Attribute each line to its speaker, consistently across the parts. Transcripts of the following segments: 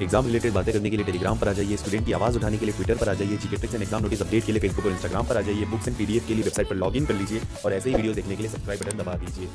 Speaker 1: Exam related बातें करने के लिए टेलीग्राम पर आ जाइए, स्टूडेंट की आवाज उठाने के लिए ट्विटर पर आ जाइए, GK tricks and exam notice update के लिए फेसबुक और इंस्टाग्राम पर आ जाइए, बुक्स एंड पीडीएफ के लिए वेबसाइट पर लॉगिन कर लीजिए और ऐसे ही वीडियो देखने के लिए सब्सक्राइब बटन दबा दीजिए।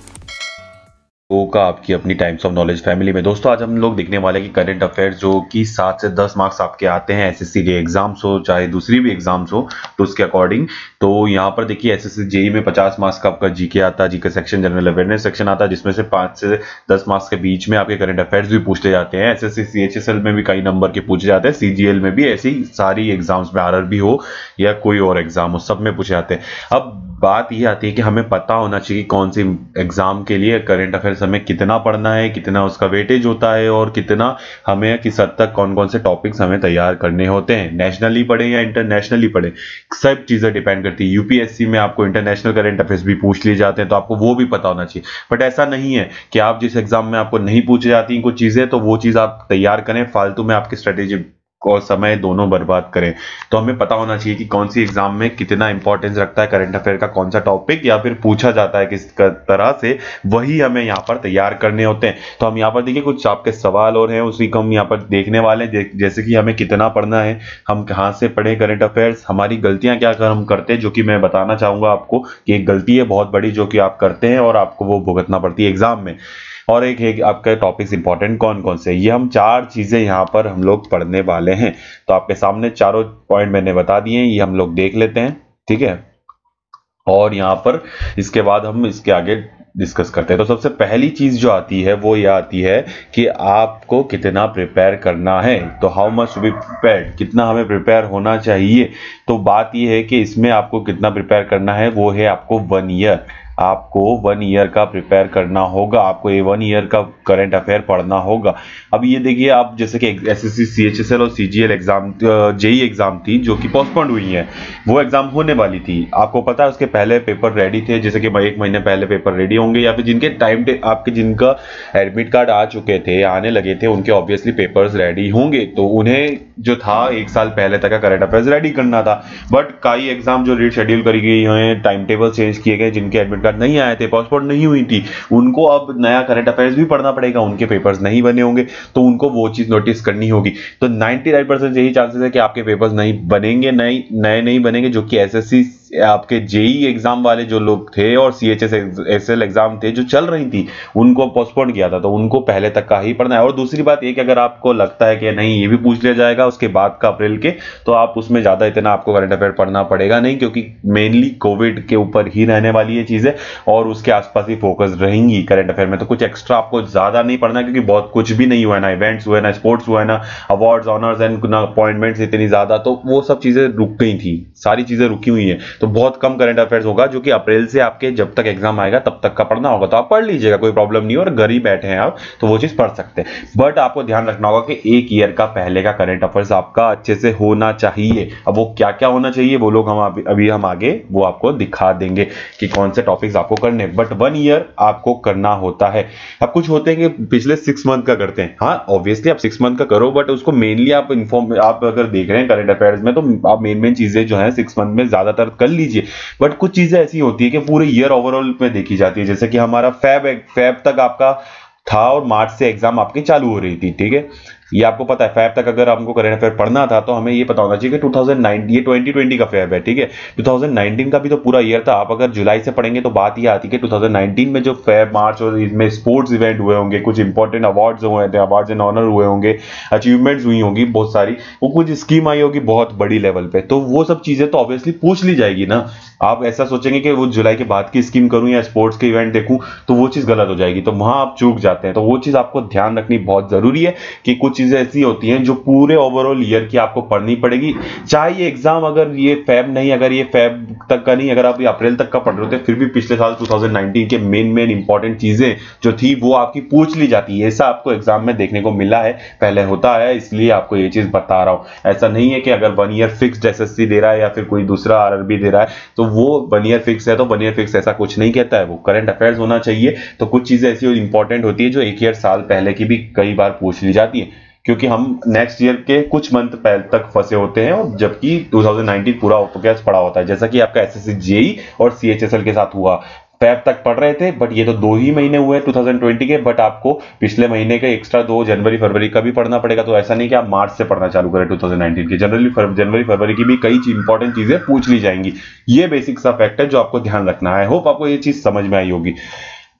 Speaker 2: का आपकी अपनी टाइम्स ऑफ नॉलेज फैमिली में दोस्तों आज हम लोग देखने वाले कि करंट अफेयर्स जो कि 7 से 10 मार्क्स आपके आते हैं एसएससी के एग्जाम्स हो चाहे दूसरी भी एग्जाम्स हो तो उसके अकॉर्डिंग। तो यहाँ पर देखिए एसएससी जेई में 50 मार्क्स का आपका जीके आता है, GK section general awareness section आता है जिसमें से 5 से 10 मार्क्स के बीच में आपके करंट अफेयर्स भी पूछे जाते हैं। एसएससी सीएचएसएल में भी कई नंबर के पूछे जाते हैं, सीजीएल में भी, ऐसी सारी एग्जाम्स में आरआरबी हो या कोई और एग्जाम हो सब में पूछे जाते हैं। अब बात ये आती है कि हमें पता होना चाहिए कौन सी एग्जाम के लिए करंट अफेयर्स हमें कितना पढ़ना है, कितना उसका वेटेज होता है और कितना हमें किस हद तक कौन कौन से टॉपिक्स हमें तैयार करने होते हैं, नेशनली पढ़े या इंटरनेशनली पढ़े, सब चीजें डिपेंड करती है। यूपीएससी में आपको इंटरनेशनल करंट अफेयर्स भी पूछ लिए जाते हैं तो आपको वो भी पता होना चाहिए। बट ऐसा नहीं है कि आप जिस एग्जाम में आपको नहीं पूछी जाती कुछ चीजें तो वो चीज आप तैयार करें, फालतू में आपकी स्ट्रेटेजी और समय दोनों बर्बाद करें। तो हमें पता होना चाहिए कि कौन सी एग्जाम में कितना इंपॉर्टेंस रखता है करंट अफेयर का, कौन सा टॉपिक या फिर पूछा जाता है किस तरह से, वही हमें यहाँ पर तैयार करने होते हैं। तो हम यहाँ पर देखिए कुछ आपके सवाल और हैं उसी को हम यहाँ पर देखने वाले हैं, जैसे कि हमें कितना पढ़ना है, हम कहाँ से पढ़ें करंट अफेयर्स, हमारी गलतियां क्या हम करते हैं, जो कि मैं बताना चाहूंगा आपको कि एक गलती है बहुत बड़ी जो कि आप करते हैं और आपको वो भुगतना पड़ती है एग्जाम में। और एक है आपके टॉपिक्स इंपॉर्टेंट कौन कौन से, ये हम 4 चीजें यहाँ पर हम लोग पढ़ने वाले हैं। तो आपके सामने चारों पॉइंट मैंने बता दिए हैं, ये हम लोग देख लेते हैं, ठीक है। और यहाँ पर इसके बाद हम इसके आगे डिस्कस करते हैं। तो सबसे पहली चीज जो आती है वो ये आती है कि आपको कितना प्रिपेयर करना है। तो how much to be prepared, कितना हमें प्रिपेयर होना चाहिए। तो बात ये है कि इसमें आपको कितना प्रिपेयर करना है वो है आपको 1 ईयर, आपको 1 ईयर का प्रिपेयर करना होगा, आपको ये 1 ईयर का करंट अफेयर पढ़ना होगा। अब ये देखिए आप जैसे कि एसएससी सीएचएसएल और सीजीएल एग्जाम, जेई एग्जाम थी जो कि पोस्टपोन्ड हुई है, वो एग्जाम होने वाली थी, आपको पता है उसके पहले पेपर रेडी थे, जैसे कि 1 महीने पहले पेपर रेडी होंगे या फिर जिनके आपके जिनका एडमिट कार्ड आ चुके थे, आने लगे थे, उनके ऑब्वियसली पेपर्स रेडी होंगे। तो उन्हें जो था 1 साल पहले तक का करंट अफेयर्स रेडी करना था। बट कई एग्जाम जो रीशेड्यूल करी गई हैं, टाइम टेबल चेंज किए गए, जिनके एडमिट कार्ड नहीं आए थे, पासपोर्ट नहीं हुई थी, उनको अब नया करंट अफेयर्स भी पढ़ना पड़ेगा, उनके पेपर्स नहीं बने होंगे तो उनको वो चीज नोटिस करनी होगी। तो 99% यही चांसेस है कि आपके पेपर्स नहीं बनेंगे, नए नहीं बनेंगे, जो कि एसएससी आपके जेई एग्जाम वाले जो लोग थे और सीएचएसएल एग्जाम थे जो चल रही थी उनको पोस्टपोन किया था, तो उनको पहले तक का ही पढ़ना है। और दूसरी बात ये कि अगर आपको लगता है कि नहीं ये भी पूछ लिया जाएगा उसके बाद का अप्रैल के, तो आप उसमें ज्यादा इतना आपको करंट अफेयर पढ़ना पड़ेगा नहीं, क्योंकि मेनली कोविड के ऊपर ही रहने वाली ये चीजें और उसके आसपास ही फोकस रहेंगी करंट अफेयर में। तो कुछ एक्स्ट्रा आपको ज्यादा नहीं पढ़ना, क्योंकि बहुत कुछ भी नहीं हुआ है, ना इवेंट्स हुए, ना स्पोर्ट्स हुआ है, ना अवार्ड्स ऑनर्स एंड ना अपॉइंटमेंट्स इतनी ज्यादा, तो वो सब चीजें रुक गई थी, सारी चीजें रुकी हुई है। तो बहुत कम करंट अफेयर्स होगा जो कि अप्रैल से आपके जब तक एग्जाम आएगा तब तक का पढ़ना होगा। तो आप पढ़ लीजिएगा, कोई प्रॉब्लम नहीं है, और घर ही बैठे हैं आप तो वो चीज पढ़ सकते हैं। बट आपको ध्यान रखना होगा कि 1 ईयर का पहले का करंट अफेयर्स आपका अच्छे से होना चाहिए। अब वो क्या क्या होना चाहिए वो लोग हम अभी हम आगे वो आपको दिखा देंगे कि कौन से टॉपिक्स आपको करने, बट 1 ईयर आपको करना होता है। अब कुछ होते हैं कि पिछले 6 मंथ का करते हैं, हाँ ऑब्वियसली आप 6 मंथ का करो, बट उसको मेनली आप आप अगर देख रहे हैं करंट अफेयर्स में तो आप मेन चीजें जो है 6 मंथ में ज्यादातर कर लीजिए। बट कुछ चीजें ऐसी होती है कि पूरे ईयर ओवरऑल में देखी जाती है, जैसे कि हमारा फैब तक आपका था और मार्च से एग्जाम आपकी चालू हो रही थी, ठीक है। ये आपको पता है फैब तक अगर हमको करंट अफेयर पढ़ना था तो हमें ये पता होना चाहिए कि 2009 ये 2020 का फैब है, ठीक है। 2019 का भी तो पूरा ईयर था, आप अगर जुलाई से पढ़ेंगे तो बात ये आती है कि 2019 में जो फैब मार्च और इसमें स्पोर्ट्स इवेंट हुए होंगे, कुछ इंपॉर्टेंट अवार्ड्स हुए थे, अवार्ड्स एंड ऑनर हुए होंगे, अचीवमेंट्स हुई होंगी बहुत सारी, वो कुछ स्कीम आई होगी बहुत बड़ी लेवल पे, तो वो सब चीजें तो ऑब्वियसली पूछ ली जाएगी ना। आप ऐसा सोचेंगे कि वो जुलाई के बाद की स्कीम करूं या स्पोर्ट्स के इवेंट देखूं तो वो चीज गलत हो जाएगी, तो वहां आप चूक जाते हैं। तो वो चीज आपको ध्यान रखनी बहुत जरूरी है कि कुछ चीजें ऐसी होती हैं जो पूरे ओवरऑल ईयर की आपको पढ़नी पड़ेगी। चाहे ये एग्जाम अगर ये फैब नहीं, अगर ये फैब तक का नहीं, अगर आप ये अप्रैल तक का पढ़ रहे होते फिर भी पिछले साल 2019 के मेन इंपॉर्टेंट चीजें जो थी वो आपकी पूछ ली जाती है। ऐसा आपको एग्जाम में देखने को मिला है, पहले होता है, इसलिए आपको ये चीज बता रहा हूं। ऐसा नहीं है कि अगर 1 ईयर फिक्स्ड एसएससी दे रहा है या फिर कोई दूसरा आरआरबी दे रहा है तो वो 1 ईयर फिक्स है, तो 1 ईयर फिक्स ऐसा कुछ नहीं कहता है, वो करंट अफेयर्स होना चाहिए। तो कुछ चीजें ऐसी इंपॉर्टेंट होती है जो 1 ईयर साल पहले की भी कई बार पूछ ली जाती है, क्योंकि हम नेक्स्ट ईयर के कुछ मंथ पहले तक फंसे होते हैं और जबकि 2019 पूरा पड़ा होता है, जैसा कि आपका एसएससी जेई और सीएचएसएल के साथ हुआ। फेब तक पढ़ रहे थे, बट ये तो 2 ही महीने हुए 2020 के, बट आपको पिछले महीने के एक्स्ट्रा 2 जनवरी फरवरी का भी पढ़ना पड़ेगा। तो ऐसा नहीं कि आप मार्च से पढ़ना चालू करें 2019 के, जनवरी फरवरी की भी कई इंपॉर्टेंट चीजें पूछ ली जाएंगी। ये बेसिक सा फैक्ट है जो आपको ध्यान रखना है। होप आपको ये चीज समझ में आई होगी।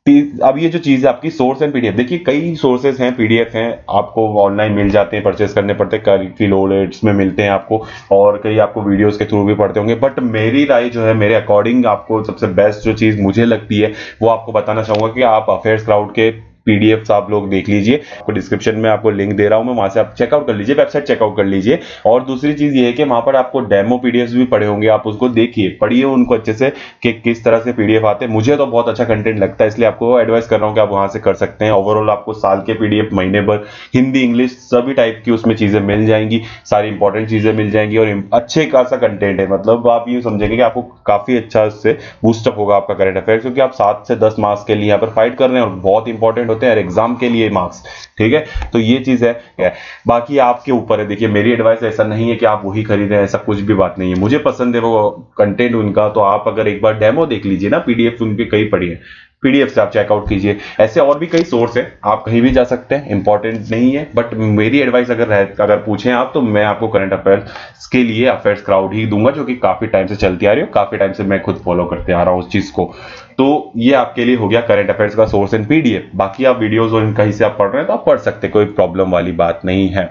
Speaker 2: अब ये जो चीज है आपकी सोर्स एंड पीडीएफ, देखिए कई सोर्सेज हैं, पीडीएफ हैं, आपको ऑनलाइन मिल जाते हैं, परचेस करने पड़ते हैं, करीफिल ओलेट्स में मिलते हैं आपको, और कई आपको वीडियोस के थ्रू भी पढ़ते होंगे। बट मेरी राय जो है, मेरे अकॉर्डिंग आपको सबसे बेस्ट जो चीज मुझे लगती है वो आपको बताना चाहूंगा कि आप अफेयर्स क्राउड के पीडीएफ आप लोग देख लीजिए। आपको डिस्क्रिप्शन में आपको लिंक दे रहा हूं मैं, वहां से आप चेकआउट कर लीजिए, वेबसाइट चेकआउट कर लीजिए। और दूसरी चीज ये है कि वहां पर आपको डेमो पीडीएफ भी पड़े होंगे, आप उसको देखिए, पढ़िए उनको अच्छे से कि किस तरह से पीडीएफ आते हैं। मुझे तो बहुत अच्छा कंटेंट लगता है, इसलिए आपको एडवाइस कर रहा हूं कि आप वहां से कर सकते हैं। ओवरऑल आपको साल के पीडीएफ महीने भर हिंदी इंग्लिश सभी टाइप की उसमें चीजें मिल जाएंगी, सारी इंपॉर्टेंट चीजें मिल जाएंगी, और अच्छे खासा कंटेंट है। मतलब आप ये समझेंगे कि आपको काफी अच्छा उससे बूस्टअप होगा आपका करंट अफेयर, क्योंकि आप 7 से 10 मार्क्स के लिए यहाँ पर फाइट कर रहे हैं और बहुत इंपॉर्टेंट होते हैं एग्जाम के लिए मार्क्स। ठीक है, तो ये चीज है। बाकी आपके ऊपर है। देखिए मेरी एडवाइस ऐसा नहीं है कि आप वही खरीदें, ऐसा कुछ भी बात नहीं है। मुझे पसंद है वो कंटेंट उनका, तो आप अगर एक बार डेमो देख लीजिए ना, पीडीएफ उनके कई पड़ी है, पीडीएफ से आप चेकआउट कीजिए। ऐसे और भी कई सोर्स है, आप कहीं भी जा सकते हैं, इंपॉर्टेंट नहीं है। बट मेरी एडवाइस अगर पूछें आप, तो मैं आपको करंट अफेयर्स के लिए अफेयर्स क्राउड ही दूंगा, जो कि काफी टाइम से चलती आ रही है, काफी टाइम से मैं खुद फॉलो करते आ रहा हूं उस चीज को। तो ये आपके लिए हो गया करंट अफेयर्स का सोर्स एंड पीडीएफ। बाकी आप वीडियोस और कहीं से आप पढ़ रहे हैं तो आप पढ़ सकते हैं, कोई प्रॉब्लम वाली बात नहीं है।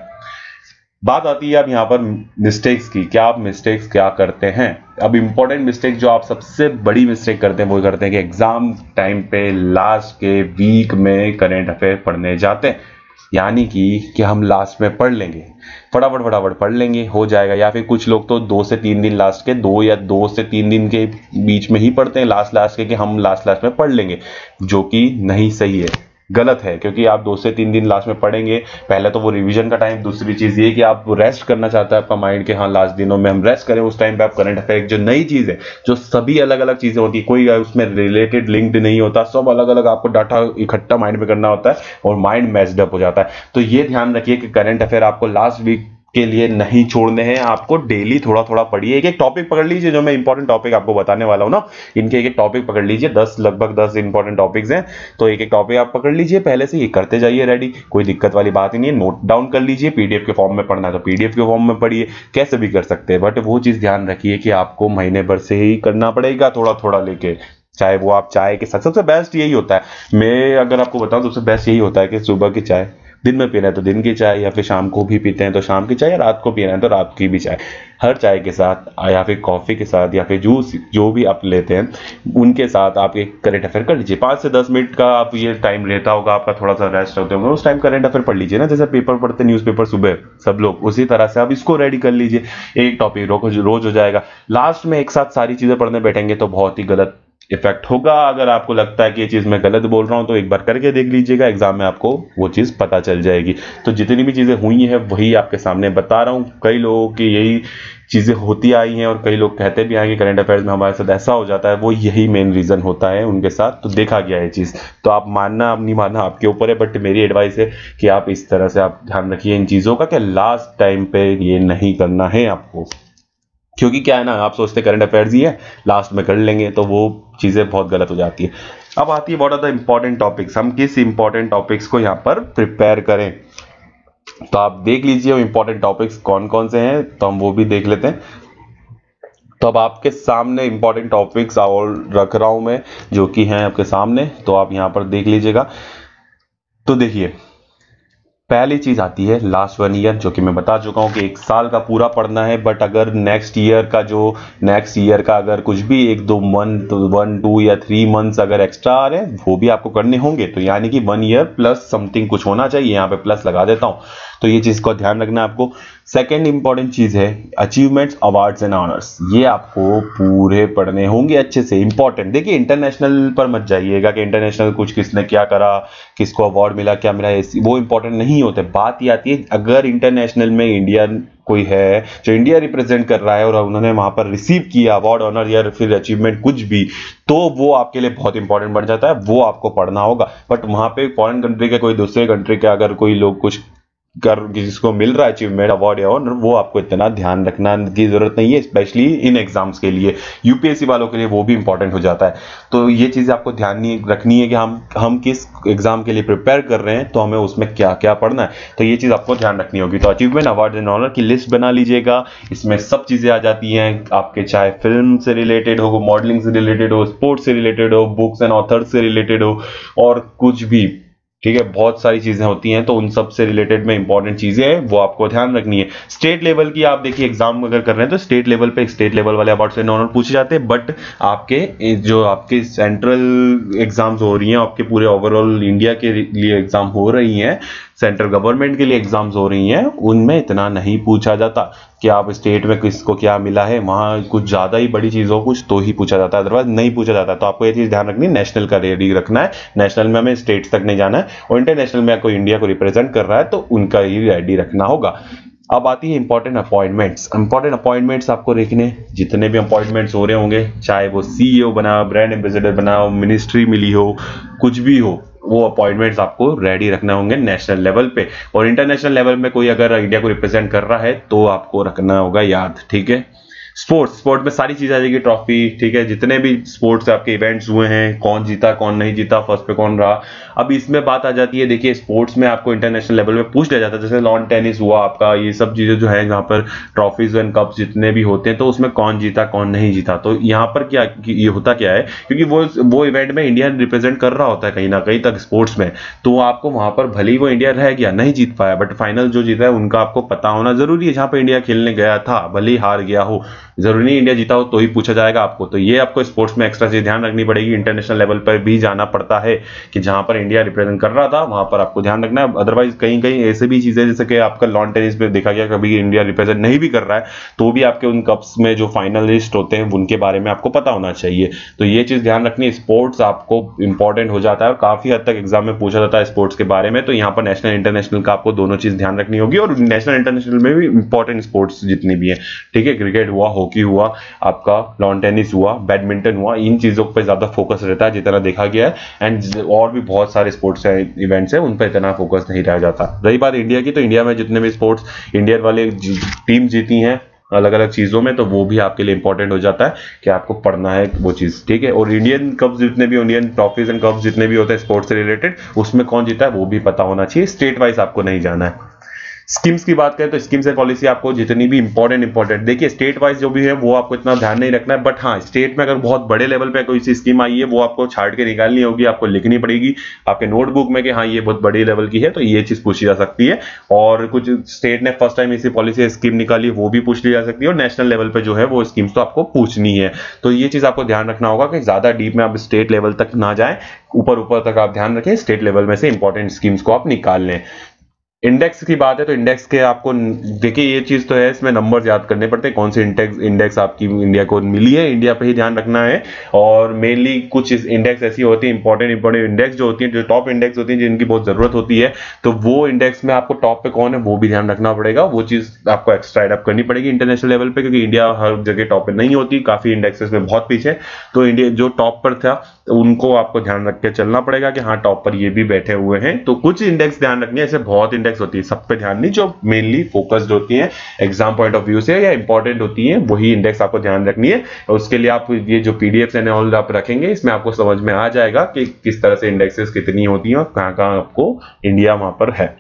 Speaker 2: बात आती है अब यहाँ पर मिस्टेक्स की, क्या आप मिस्टेक्स क्या करते हैं। अब इंपॉर्टेंट मिस्टेक जो आप सबसे बड़ी मिस्टेक करते हैं वो करते हैं कि एग्जाम टाइम पे लास्ट के वीक में करंट अफेयर पढ़ने जाते हैं। यानी कि हम लास्ट में पढ़ लेंगे, फटाफट पढ़ लेंगे, हो जाएगा। या फिर कुछ लोग तो 2 से 3 दिन लास्ट के, 2 या 2 से 3 दिन के बीच में ही पढ़ते हैं लास्ट के, कि हम लास्ट में पढ़ लेंगे, जो कि नहीं सही है, गलत है। क्योंकि आप 2 से 3 दिन लास्ट में पढ़ेंगे, पहले तो वो रिवीजन का टाइम, दूसरी चीज ये कि आप रेस्ट करना चाहता है आपका माइंड, के हाँ लास्ट दिनों में हम रेस्ट करें। उस टाइम पे आप करंट अफेयर जो नई चीज है, जो सभी अलग अलग चीजें होती है, कोई उसमें रिलेटेड लिंक्ड नहीं होता, सब अलग अलग आपको डाटा इकट्ठा माइंड में करना होता है और माइंड मैच्ड अप हो जाता है। तो ये ध्यान रखिए कि करंट अफेयर आपको लास्ट वीक के लिए नहीं छोड़ने हैं, आपको डेली थोड़ा थोड़ा पढ़िए। एक एक टॉपिक पकड़ लीजिए, जो मैं इंपॉर्टेंट टॉपिक आपको बताने वाला हूं ना, इनके एक एक टॉपिक पकड़ लीजिए। लगभग 10 इंपॉर्टेंट टॉपिक्स हैं, तो एक एक टॉपिक आप पकड़ लीजिए, पहले से ये करते जाइए रेडी, कोई दिक्कत वाली बात ही नहीं है। नोट डाउन कर लीजिए, पीडीएफ के फॉर्म में पढ़ना है तो पीडीएफ के फॉर्म में पढ़िए, कैसे भी कर सकते हैं। बट वो चीज ध्यान रखिए कि आपको महीने भर से ही करना पड़ेगा, थोड़ा थोड़ा लेके, चाहे वो आप चाय के साथ। सबसे बेस्ट यही होता है, मैं अगर आपको बताऊं, सबसे बेस्ट यही होता है कि सुबह की चाय, दिन में पीना है तो दिन की चाय, या फिर शाम को भी पीते हैं तो शाम की चाय, या रात को पीना है तो रात की भी चाय। हर चाय के साथ या फिर कॉफी के साथ या फिर जूस जो भी आप लेते हैं उनके साथ आप एक करंट अफेयर कर लीजिए। 5 से 10 मिनट का आप ये टाइम लेता होगा आपका, थोड़ा सा रेस्ट होते होंगे, उस टाइम करंट अफेयर पढ़ लीजिए ना, जैसे पेपर पढ़ते न्यूज़पेपर सुबह सब लोग, उसी तरह से आप इसको रेडी कर लीजिए। एक टॉपिक रोज हो जाएगा। लास्ट में एक साथ सारी चीजें पढ़ने बैठेंगे तो बहुत ही गलत इफेक्ट होगा। अगर आपको लगता है कि ये चीज मैं गलत बोल रहा हूं तो एक बार करके देख लीजिएगा, एग्जाम में आपको वो चीज पता चल जाएगी। तो जितनी भी चीजें हुई हैं वही आपके सामने बता रहा हूं। कई लोगों की यही चीजें होती आई हैं और कई लोग कहते भी आएंगे करंट अफेयर्स में हमारे साथ ऐसा हो जाता है, वो यही मेन रीजन होता है उनके साथ। तो देखा गया ये चीज, तो आप मानना आप नहीं मानना आपके ऊपर है, बट मेरी एडवाइस है कि आप इस तरह से आप ध्यान रखिए इन चीजों का, कि लास्ट टाइम पे ये नहीं करना है आपको। क्योंकि क्या है ना, आप सोचते करंट अफेयर्स ही है लास्ट में कर लेंगे, तो वो चीजें बहुत गलत हो जाती है। अब आती है what are the important topics, हम किस इंपॉर्टेंट टॉपिक्स को यहाँ पर प्रिपेयर करें। तो आप देख लीजिए वो इंपॉर्टेंट टॉपिक्स कौन कौन से हैं, तो हम वो भी देख लेते हैं। तो अब आपके सामने इंपॉर्टेंट टॉपिक्स और रख रहा हूं मैं, जो कि हैं आपके सामने, तो आप यहां पर देख लीजिएगा। तो देखिए पहली चीज आती है लास्ट 1 ईयर, जो कि मैं बता चुका हूं कि 1 साल का पूरा पढ़ना है। बट अगर नेक्स्ट ईयर का अगर कुछ भी 1-2 मंथ 1, 2 या 3 मंथ्स अगर एक्स्ट्रा आ रहे हैं वो भी आपको करने होंगे, तो यानी कि 1 ईयर प्लस समथिंग कुछ होना चाहिए, यहाँ पे प्लस लगा देता हूं। तो ये चीज को ध्यान रखना है आपको। सेकेंड इंपॉर्टेंट चीज है अचीवमेंट्स, अवार्ड्स एंड ऑनर्स, ये आपको पूरे पढ़ने होंगे अच्छे से। इंपॉर्टेंट देखिए, इंटरनेशनल पर मत जाइएगा कि इंटरनेशनल कुछ किसने क्या करा, किसको अवार्ड मिला, क्या मिला, वो इंपॉर्टेंट नहीं होते। बात ये आती है अगर इंटरनेशनल में इंडियन कोई है जो इंडिया रिप्रेजेंट कर रहा है और उन्होंने वहां पर रिसीव किया अवार्ड, ऑनर या फिर अचीवमेंट कुछ भी, तो वो आपके लिए बहुत इंपॉर्टेंट बन जाता है, वो आपको पढ़ना होगा। बट वहां पे फॉरेन कंट्री के, कोई दूसरे कंट्री के अगर कोई लोग कुछ जिसको मिल रहा है अचीवमेंट अवार्ड या ऑनर, वो आपको इतना ध्यान रखना की जरूरत नहीं है, स्पेशली इन एग्जाम्स के लिए। यूपीएससी वालों के लिए वो भी इंपॉर्टेंट हो जाता है। तो ये चीज़ आपको ध्यान रखनी है कि हम किस एग्जाम के लिए प्रिपेयर कर रहे हैं, तो हमें उसमें क्या क्या पढ़ना है, तो ये चीज़ आपको ध्यान रखनी होगी। तो अचीवमेंट अवार्ड एंड ऑनर की लिस्ट बना लीजिएगा, इसमें सब चीज़ें आ जाती हैं आपके, चाहे फिल्म से रिलेटेड हो, मॉडलिंग से रिलेटेड हो, स्पोर्ट्स से रिलेटेड हो, बुक्स एंड ऑथर्स से रिलेटेड हो, और कुछ भी, ठीक है, बहुत सारी चीजें होती हैं। तो उन सब से रिलेटेड में इंपॉर्टेंट चीजें हैं वो आपको ध्यान रखनी है। स्टेट लेवल की आप देखिए एग्जाम अगर कर रहे हैं तो स्टेट लेवल पे स्टेट लेवल वाले अवार्ड से ऑनर पूछे जाते हैं, बट आपके जो आपके सेंट्रल एग्जाम्स हो रही हैं, आपके पूरे ओवरऑल इंडिया के लिए एग्जाम हो रही हैं, सेंट्रल गवर्नमेंट के लिए एग्जाम्स हो रही हैं, उनमें इतना नहीं पूछा जाता कि आप स्टेट में किसको क्या मिला है, वहां कुछ ज्यादा ही बड़ी चीज हो कुछ तो ही पूछा जाता है, अदरवाइज नहीं पूछा जाता। तो आपको ये चीज ध्यान रखनी है, नेशनल का रेडी रखना है, नेशनल में हमें स्टेट्स तक नहीं जाना है, और इंटरनेशनल में कोई इंडिया को रिप्रेजेंट कर रहा है तो उनका ही रेडी रखना होगा। अब आती है इंपॉर्टेंट अपॉइंटमेंट्स। इंपॉर्टेंट अपॉइंटमेंट्स आपको देखने, जितने भी अपॉइंटमेंट्स हो रहे होंगे, चाहे वो सीईओ बना, ब्रांड एम्बेसडर बना, मिनिस्ट्री मिली हो, कुछ भी हो, वो अपॉइंटमेंट्स आपको रेडी रखना होंगे नेशनल लेवल पे। और इंटरनेशनल लेवल में कोई अगर इंडिया को रिप्रेजेंट कर रहा है तो आपको रखना होगा याद, ठीक है। स्पोर्ट में सारी चीज आ जाएगी, ट्रॉफी, ठीक है, जितने भी स्पोर्ट्स आपके इवेंट्स हुए हैं, कौन जीता कौन नहीं जीता, फर्स्ट पे कौन रहा। अब इसमें बात आ जाती है, देखिए स्पोर्ट्स में आपको इंटरनेशनल लेवल पे पूछ लिया जाता है, जैसे लॉन टेनिस हुआ आपका, ये सब चीजें जो है जहाँ पर ट्रॉफीज एंड कप्स जितने भी होते हैं, तो उसमें कौन जीता कौन नहीं जीता। तो यहाँ पर क्या ये होता क्या है, क्योंकि वो इवेंट में इंडिया रिप्रेजेंट कर रहा होता है कहीं ना कहीं तक स्पोर्ट्स में, तो आपको वहां पर भले ही वो इंडिया रह गया नहीं जीत पाया, बट फाइनल जो जीता है उनका आपको पता होना जरूरी है। जहां पर इंडिया खेलने गया था भले ही हार गया हो, जरूरी नहीं इंडिया जीता हो तो ही पूछा जाएगा आपको। तो ये आपको स्पोर्ट्स में एक्स्ट्रा चीज ध्यान रखनी पड़ेगी। इंटरनेशनल लेवल पर भी जाना पड़ता है कि जहां पर इंडिया रिप्रेजेंट कर रहा था वहां पर आपको ध्यान रखना है। अदरवाइज कहीं कहीं ऐसे भी चीजें, जैसे कि आपका लॉन टेनिस में देखा गया कभी इंडिया रिप्रेजेंट नहीं भी कर रहा है तो भी आपके उन कप्स में जो फाइनलिस्ट होते हैं उनके बारे में आपको पता होना चाहिए। तो ये चीज ध्यान रखनी है, स्पोर्ट्स आपको इंपॉर्टेंट हो जाता है और काफी हद तक एग्जाम में पूछा जाता है स्पोर्ट्स के बारे में। तो यहाँ पर नेशनल इंटरनेशनल का आपको दोनों चीज ध्यान रखनी होगी, और नेशनल इंटरनेशनल में भी इंपॉर्टेंट स्पोर्ट्स जितनी भी है, ठीक है, क्रिकेट हुआ, हॉकी हुआ, आपका लॉन टेनिस हुआ, बैडमिंटन हुआ, इन चीजों पर ज्यादा फोकस रहता है जितना देखा गया है। एंड और भी बहुत सारे स्पोर्ट्स इवेंट्स हैं उन पर इतना फोकस नहीं रह जाता। रही बात इंडिया की, तो इंडिया में जितने भी स्पोर्ट्स इंडियन वाले टीम जीती हैं अलग अलग चीजों में, तो वो भी आपके लिए इंपॉर्टेंट हो जाता है कि आपको पढ़ना है वो चीज, ठीक है। और इंडियन कप जितने भी, इंडियन ट्रॉफीज एंड कप जितने भी होते हैं स्पोर्ट्स से रिलेटेड, उसमें कौन जीता है वो भी पता होना चाहिए। स्टेट वाइज आपको नहीं जाना है। स्कीम्स की बात करें तो स्कीम्स एंड पॉलिसी आपको जितनी भी इंपॉर्टेंट देखिए, स्टेट वाइज जो भी है वो आपको इतना ध्यान नहीं रखना है, बट हाँ स्टेट में अगर बहुत बड़े लेवल पे कोई सी स्कीम आई है वो आपको छाट के निकालनी होगी, आपको लिखनी पड़ेगी आपके नोटबुक में कि हाँ ये बहुत बड़ी लेवल की है, तो ये चीज पूछी जा सकती है। और कुछ स्टेट ने फर्स्ट टाइम ऐसी पॉलिसी स्कीम निकाली वो भी पूछ ली जा सकती है, और नेशनल लेवल पे जो है वो स्कीम्स तो आपको पूछनी है। तो ये चीज आपको ध्यान रखना होगा कि ज्यादा डीप में आप स्टेट लेवल तक ना जाए, ऊपर ऊपर तक आप ध्यान रखें, स्टेट लेवल में से इंपॉर्टेंट स्कीम्स को आप निकाल लें। इंडेक्स की बात है तो इंडेक्स के आपको देखिए ये चीज तो है, इसमें नंबर्स याद करने पड़ते हैं, कौन सी इंडेक्स आपकी इंडिया को मिली है, इंडिया पे ही ध्यान रखना है। और मेनली कुछ इंडेक्स ऐसी होती है इंपॉर्टेंट इंडेक्स जो होती है, जो टॉप इंडेक्स होती है जिनकी बहुत जरूरत होती है, तो वो इंडेक्स में आपको टॉप पे कौन है वो भी ध्यान रखना पड़ेगा, वो चीज आपको एक्स्ट्रा एड अप करनी पड़ेगी इंटरनेशनल लेवल पे, क्योंकि इंडिया हर जगह टॉप पे नहीं होती, काफी इंडेक्सेस में बहुत पीछे। तो इंडिया जो टॉप पर था उनको आपको ध्यान रख के चलना पड़ेगा कि हाँ टॉप पर ये भी बैठे हुए हैं। तो कुछ इंडेक्स ध्यान रखनी है, ऐसे बहुत इंडेक्स होती है, सब पे ध्यान नहीं, जो मेनली फोकस्ड होती है एग्जाम पॉइंट ऑफ व्यू से या इंपॉर्टेंट होती है वही इंडेक्स आपको ध्यान रखनी है। और उसके लिए आप ये जो पीडीएफ एंड ऑल आप रखेंगे, इसमें आपको समझ में आ जाएगा कि किस तरह से इंडेक्सेस कितनी होती हैं और कहां कहां आपको इंडिया वहां पर है।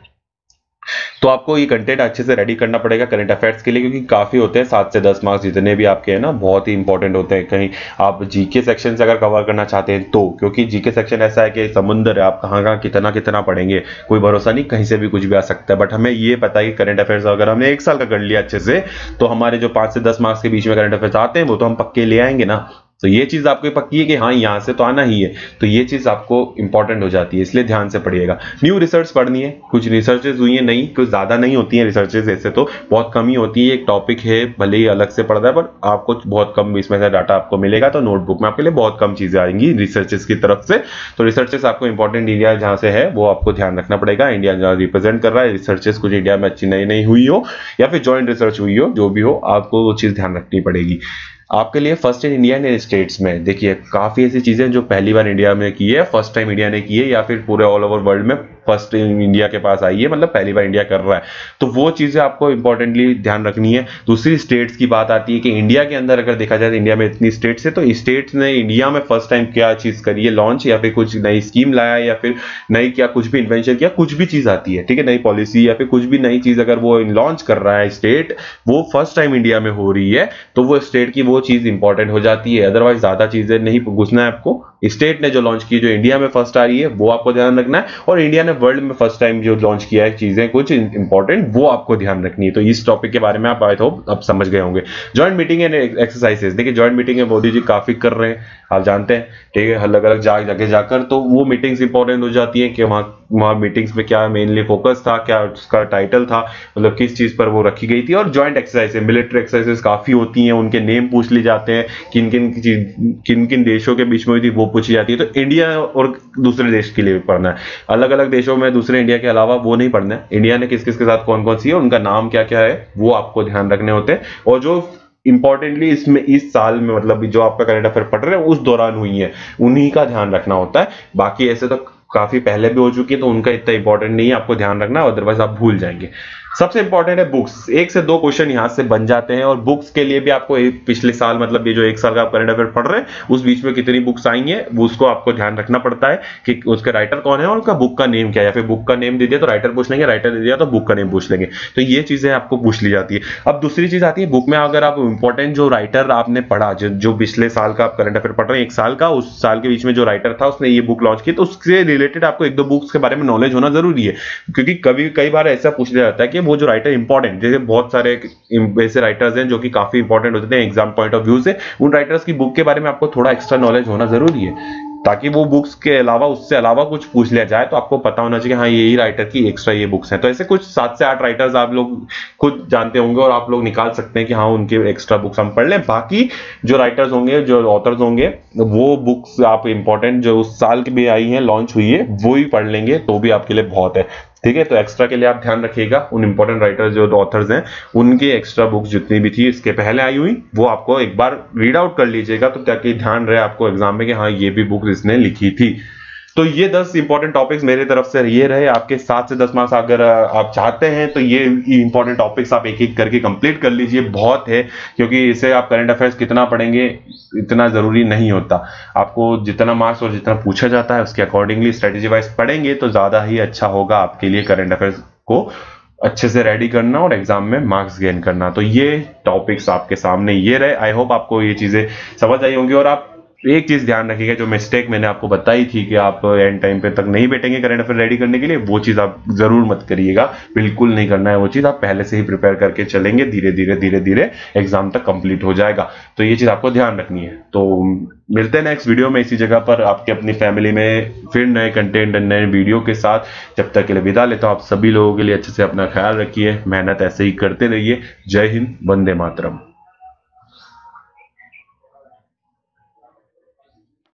Speaker 2: तो आपको ये कंटेंट अच्छे से रेडी करना पड़ेगा करंट अफेयर्स के लिए, क्योंकि काफी होते हैं, 7 से 10 मार्क्स जितने भी आपके हैं ना बहुत ही इंपॉर्टेंट होते हैं। कहीं आप जीके सेक्शन से अगर कवर करना चाहते हैं तो, क्योंकि जीके सेक्शन ऐसा है कि समुंदर है, आप कहाँ कहाँ कितना कितना पढ़ेंगे कोई भरोसा नहीं, कहीं से भी कुछ भी आ सकता है। बट हमें ये पता है कि करंट अफेयर्स अगर हमने 1 साल का कर लिया अच्छे से, तो हमारे जो 5 से 10 मार्क्स के बीच में करंट अफेयर्स आते हैं वो तो हम पक्के ले आएंगे ना। तो ये चीज आपको पक्की है कि हाँ यहाँ से तो आना ही है, तो ये चीज आपको इंपॉर्टेंट हो जाती है, इसलिए ध्यान से पढ़िएगा। न्यू रिसर्च पढ़नी है, कुछ रिसर्चेस हुई है, नहीं कुछ ज्यादा नहीं होती हैं रिसर्चेस, ऐसे तो बहुत कम ही होती है। एक टॉपिक है भले ही अलग से पढ़ना है, पर आपको बहुत कम इसमें से डाटा आपको मिलेगा, तो नोटबुक में आपके लिए बहुत कम चीजें आएंगी रिसर्चेस की तरफ से। तो रिसर्चेस आपको इंपॉर्टेंट इंडिया जहां से है वो आपको ध्यान रखना पड़ेगा, इंडिया जहां रिप्रेजेंट कर रहा है, रिसर्चेस कुछ इंडिया में अच्छी नई नहीं हुई हो या फिर ज्वाइंट रिसर्च हुई हो, जो भी हो आपको वो चीज ध्यान रखनी पड़ेगी। आपके लिए first in India in states में देखिए काफी ऐसी चीजें जो पहली बार इंडिया में की है, फर्स्ट टाइम इंडिया ने की है, या फिर पूरे ऑल ओवर वर्ल्ड में फर्स्ट इंडिया के पास आई है, मतलब पहली बार इंडिया कर रहा है। तो वो चीजें आपको इंपॉर्टेंटली ध्यान रखनी है। दूसरी स्टेट्स की बात आती है कि इंडिया के अंदर अगर देखा जाए तो इंडिया में इतनी स्टेट्स है, तो स्टेट्स ने इंडिया में फर्स्ट टाइम क्या चीज करी है लॉन्च, या फिर कुछ नई स्कीम लाया, या फिर नई क्या कुछ भी इन्वेंशन किया, कुछ भी चीज आती है, ठीक है, नई पॉलिसी या फिर कुछ भी नई चीज अगर वो लॉन्च कर रहा है स्टेट, वो फर्स्ट टाइम इंडिया में हो रही है, तो वो स्टेट की वो चीज इंपॉर्टेंट हो जाती है। अदरवाइज ज्यादा चीजें नहीं घुसना है आपको। स्टेट ने जो लॉन्च की, जो इंडिया में फर्स्ट आ रही है, वो आपको ध्यान रखना है, और इंडिया ने वर्ल्ड में फर्स्ट टाइम जो लॉन्च किया है चीजें कुछ इंपॉर्टेंट, वो आपको ध्यान रखनी है। तो इस टॉपिक के बारे में आप आई होप अब समझ गए होंगे। जॉइंट मीटिंग एंड एक्सरसाइजेस, देखिए जॉइंट मीटिंग में मोदी जी काफी कर रहे हैं, आप जानते हैं, ठीक है, अलग अलग जगह जाकर, तो वो मीटिंग्स इंपॉर्टेंट हो जाती है कि वहां मीटिंग्स में क्या मेनली फोकस था, क्या उसका टाइटल था, मतलब किस चीज पर वो रखी गई थी। और जॉइंट एक्सरसाइजेस, मिलिट्री एक्सरसाइजेस काफी होती हैं, उनके नेम पूछ लिए जाते हैं, किन किन देशों के बीच में हुई थी वो पूछी जाती है। तो इंडिया और दूसरे देश के लिए भी पढ़ना है, अलग अलग देशों में दूसरे इंडिया के अलावा वो नहीं पढ़ना है, इंडिया ने किस किस के साथ कौन कौन सी है, उनका नाम क्या क्या है, वो आपको ध्यान रखने होते हैं। और जो इंपॉर्टेंटली इसमें इस साल में, मतलब जो आपका करंट अफेयर पढ़ रहे हैं उस दौरान हुई है, उन्हीं का ध्यान रखना होता है। बाकी ऐसे तो काफी पहले भी हो चुकी है, तो उनका इतना इंपॉर्टेंट नहीं है, आपको ध्यान रखना, अदरवाइज आप भूल जाएंगे। सबसे इंपॉर्टेंट है बुक्स, 1 से 2 क्वेश्चन यहां से बन जाते हैं, और बुक्स के लिए भी आपको पिछले साल, मतलब ये जो 1 साल का आप करंट अफेयर पढ़ रहे हैं, उस बीच में कितनी बुक्स आई हैं, उसको आपको ध्यान रखना पड़ता है कि उसके राइटर कौन है और उनका बुक का नेम क्या है, या फिर बुक का नेम दे दिया तो राइटर पूछ लेंगे, राइटर दे दिया तो बुक का नेम पूछ लेंगे। तो ये चीजें आपको पूछ ली जाती है। अब दूसरी चीज आती है बुक में, अगर आप इंपॉर्टेंट जो राइटर आपने पढ़ा, जो पिछले साल का आप करंट अफेयर पढ़ रहे हैं 1 साल का, उस साल के बीच में जो राइटर था उसने ये बुक लॉन्च की, तो उससे रिलेटेड आपको 1-2 बुक्स के बारे में नॉलेज होना जरूरी है। क्योंकि कई बार ऐसा पूछ लिया जाता है कि वो जो राइटर इंपॉर्टेंट, जैसे बहुत सारे ऐसे राइटर्स हैं जो कि काफी इंपॉर्टेंट होते हैं एग्जाम पॉइंट ऑफ व्यू से, उन राइटर्स की बुक के बारे में आपको थोड़ा एक्स्ट्रा नॉलेज होना जरूरी है, ताकि वो बुक्स के अलावा उससे अलावा कुछ पूछ लिया जाए तो आपको पता होना चाहिए हाँ यही राइटर की एक्स्ट्रा ये बुक्स हैं। तो ऐसे कुछ 7 से 8 राइटर्स आप लोग खुद जानते होंगे और आप लोग निकाल सकते हैं कि हाँ उनके एक्स्ट्रा बुक्स हम पढ़ लें। बाकी जो राइटर्स होंगे, जो ऑथर्स होंगे, वो बुक्स आप इंपॉर्टेंट जो उस साल की भी आई हैं, लॉन्च हुई है, वो ही पढ़ लेंगे तो भी आपके लिए बहुत है, ठीक है। तो एक्स्ट्रा के लिए आप ध्यान रखिएगा, उन इंपॉर्टेंट राइटर्स जो ऑथर्स हैं उनके एक्स्ट्रा बुक्स जितनी भी थी इसके पहले आई हुई, वो आपको एक बार रीड आउट कर लीजिएगा, तो ताकि ध्यान रहे आपको एग्जाम में कि हाँ ये भी बुक इसने लिखी थी। तो ये 10 इंपॉर्टेंट टॉपिक्स मेरे तरफ से ये रहे, आपके 7 से 10 मार्क्स अगर आप चाहते हैं तो ये इंपॉर्टेंट टॉपिक्स आप एक एक करके कंप्लीट कर लीजिए, बहुत है, क्योंकि इसे आप करंट अफेयर्स कितना पढ़ेंगे इतना जरूरी नहीं होता, आपको जितना मार्क्स और जितना पूछा जाता है उसके अकॉर्डिंगली स्ट्रेटेजी वाइज पढ़ेंगे तो ज्यादा ही अच्छा होगा आपके लिए करंट अफेयर्स को अच्छे से रेडी करना और एग्जाम में मार्क्स गेन करना। तो ये टॉपिक्स आपके सामने ये रहे, आई होप आपको ये चीजें समझ आई होंगी। और आप एक चीज ध्यान रखिएगा, जो मिस्टेक मैंने आपको बताई थी कि आप एंड टाइम पे तक नहीं बैठेंगे करंट अफेयर रेडी करने के लिए, वो चीज आप जरूर मत करिएगा, बिल्कुल नहीं करना है वो चीज, आप पहले से ही प्रिपेयर करके चलेंगे, धीरे धीरे एग्जाम तक कंप्लीट हो जाएगा। तो ये चीज आपको ध्यान रखनी है। तो मिलते हैं नेक्स्ट वीडियो में इसी जगह पर आपके अपनी फैमिली में फिर नए कंटेंट नए वीडियो के साथ। जब तक के लिए विदा लेता हूं, आप सभी लोगों के लिए अच्छे से अपना ख्याल रखिए, मेहनत ऐसे ही करते रहिए। जय हिंद, वंदे मातरम।